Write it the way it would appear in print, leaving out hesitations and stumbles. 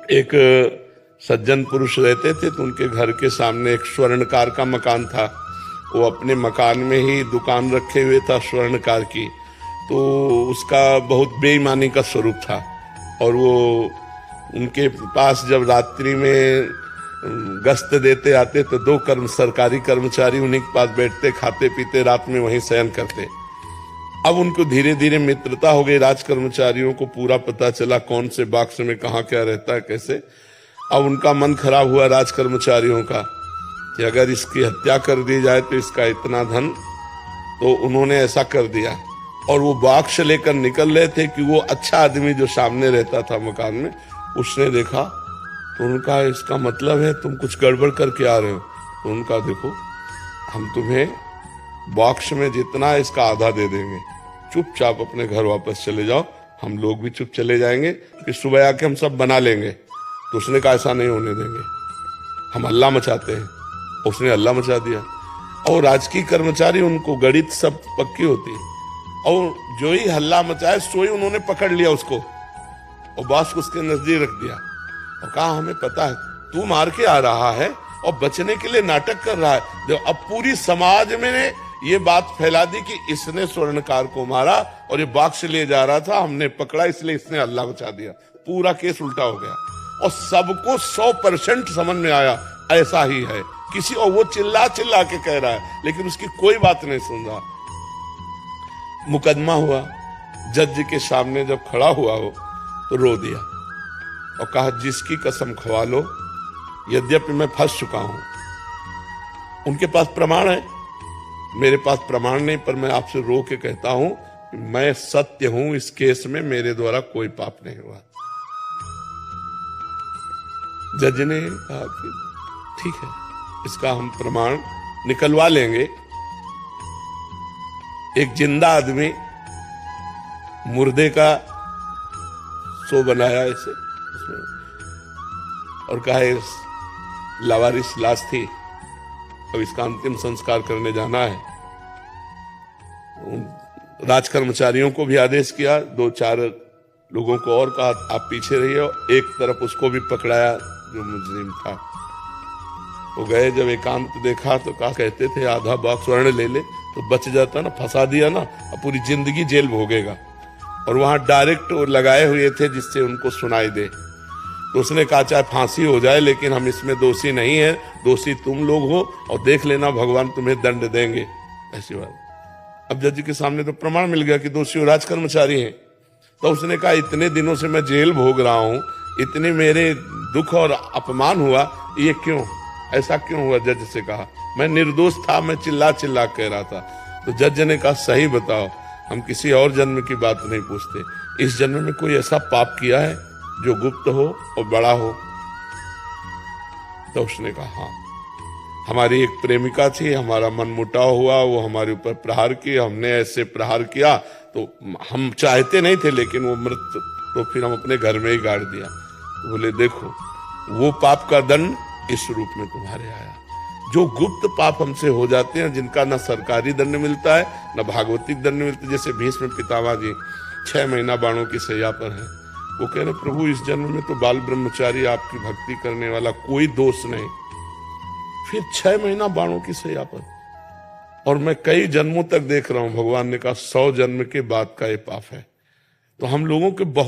एक सज्जन पुरुष रहते थे, तो उनके घर के सामने एक स्वर्णकार का मकान था। वो अपने मकान में ही दुकान रखे हुए था स्वर्णकार की, तो उसका बहुत बेईमानी का स्वरूप था। और वो उनके पास जब रात्रि में गश्त देते आते तो दो सरकारी कर्मचारी उन्हीं के पास बैठते, खाते पीते, रात में वहीं शयन करते। अब उनको धीरे धीरे मित्रता हो गई, राज कर्मचारियों को पूरा पता चला कौन से बॉक्स में कहाँ क्या रहता है, कैसे। अब उनका मन खराब हुआ राज कर्मचारियों का कि अगर इसकी हत्या कर दी जाए तो इसका इतना धन, तो उन्होंने ऐसा कर दिया। और वो बॉक्स लेकर निकल रहे थे कि वो अच्छा आदमी जो सामने रहता था मकान में, उसने देखा तो उनका इसका मतलब है तुम कुछ गड़बड़ करके आ रहे हो। तो उनका देखो, हम तुम्हें बॉक्स में जितना है इसका आधा दे देंगे, चुपचाप अपने घर वापस चले जाओ, हम लोग भी चुप चले जाएंगे, फिर सुबह आके हम सब बना लेंगे। तो उसने कहा ऐसा नहीं होने देंगे, हम हल्ला मचाते हैं। उसने हल्ला मचा दिया। और राजकीय कर्मचारी, उनको गणित सब पक्की होती है, और जो ही हल्ला मचाए सो ही उन्होंने पकड़ लिया उसको और बॉस को उसके नजदीक रख दिया और कहा हमें पता है तू मार के आ रहा है और बचने के लिए नाटक कर रहा है। अब पूरी समाज में ये बात फैला दी कि इसने स्वर्णकार को मारा और ये बॉक्स ले जा रहा था, हमने पकड़ा इसलिए इसने हल्ला मचा दिया। पूरा केस उल्टा हो गया और सबको 100% समझ में आया ऐसा ही है किसी, और वो चिल्ला चिल्ला के कह रहा है लेकिन उसकी कोई बात नहीं सुन रहा। मुकदमा हुआ, जज के सामने जब खड़ा हुआ हो तो रो दिया और कहा जिसकी कसम खवा लो, यद्यपि मैं फंस चुका हूं। उनके पास प्रमाण है, मेरे पास प्रमाण नहीं, पर मैं आपसे रो के कहता हूं मैं सत्य हूं, इस केस में मेरे द्वारा कोई पाप नहीं हुआ। जज ने कहा कि ठीक है, इसका हम प्रमाण निकलवा लेंगे। एक जिंदा आदमी मुर्दे का सो बनाया ऐसे उसमें और कहा लावारिस लाश थी, अब इसका अंतिम संस्कार करने जाना है। राज कर्मचारियों को भी आदेश किया, 2-4 लोगों को और कहा आप पीछे रहिए। एक तरफ उसको भी पकड़ाया जो मुजरिम था। वो गए, जब एकांत देखा तो कहा कहते थे आधा बॉक्स स्वर्ण ले ले तो बच जाता ना, फंसा दिया ना, अब पूरी जिंदगी जेल भोगेगा। और वहां डायरेक्ट लगाए हुए थे जिससे उनको सुनाई दे। तो उसने कहा चाहे फांसी हो जाए लेकिन हम इसमें दोषी नहीं है, दोषी तुम लोग हो और देख लेना भगवान तुम्हें दंड देंगे, ऐसी बात। अब जज के सामने तो प्रमाण मिल गया कि दोषी राज कर्मचारी हैं। तो उसने कहा इतने दिनों से मैं जेल भोग रहा हूं, इतने मेरे दुख और अपमान हुआ, ये क्यों, ऐसा क्यों हुआ? जज से कहा मैं निर्दोष था, मैं चिल्ला चिल्ला कह रहा था। तो जज ने कहा सही बताओ, हम किसी और जन्म की बात नहीं पूछते, इस जन्म में कोई ऐसा पाप किया है जो गुप्त हो और बड़ा हो? तो उसने कहा हाँ, हमारी एक प्रेमिका थी, हमारा मन मुटाव हुआ, वो हमारे ऊपर प्रहार किया, हमने ऐसे प्रहार किया तो हम चाहते नहीं थे लेकिन वो मृत, तो फिर हम अपने घर में ही गाड़ दिया। तो बोले देखो वो पाप का दंड इस रूप में तुम्हारे आया। जो गुप्त पाप हमसे हो जाते हैं, जिनका ना सरकारी दंड मिलता है ना भागवतिक दंड मिलता है, जैसे भीष्म पितामह जी 6 महीना बाणों की सैया पर है, वो कह रहे प्रभु इस जन्म में तो बाल ब्रह्मचारी आपकी भक्ति करने वाला कोई दोष नहीं, फिर 6 महीना बाणों की सैया पर, और मैं कई जन्मों तक देख रहा हूं। भगवान ने कहा 100 जन्म के बाद का ये पाप है। तो हम लोगों के बहुत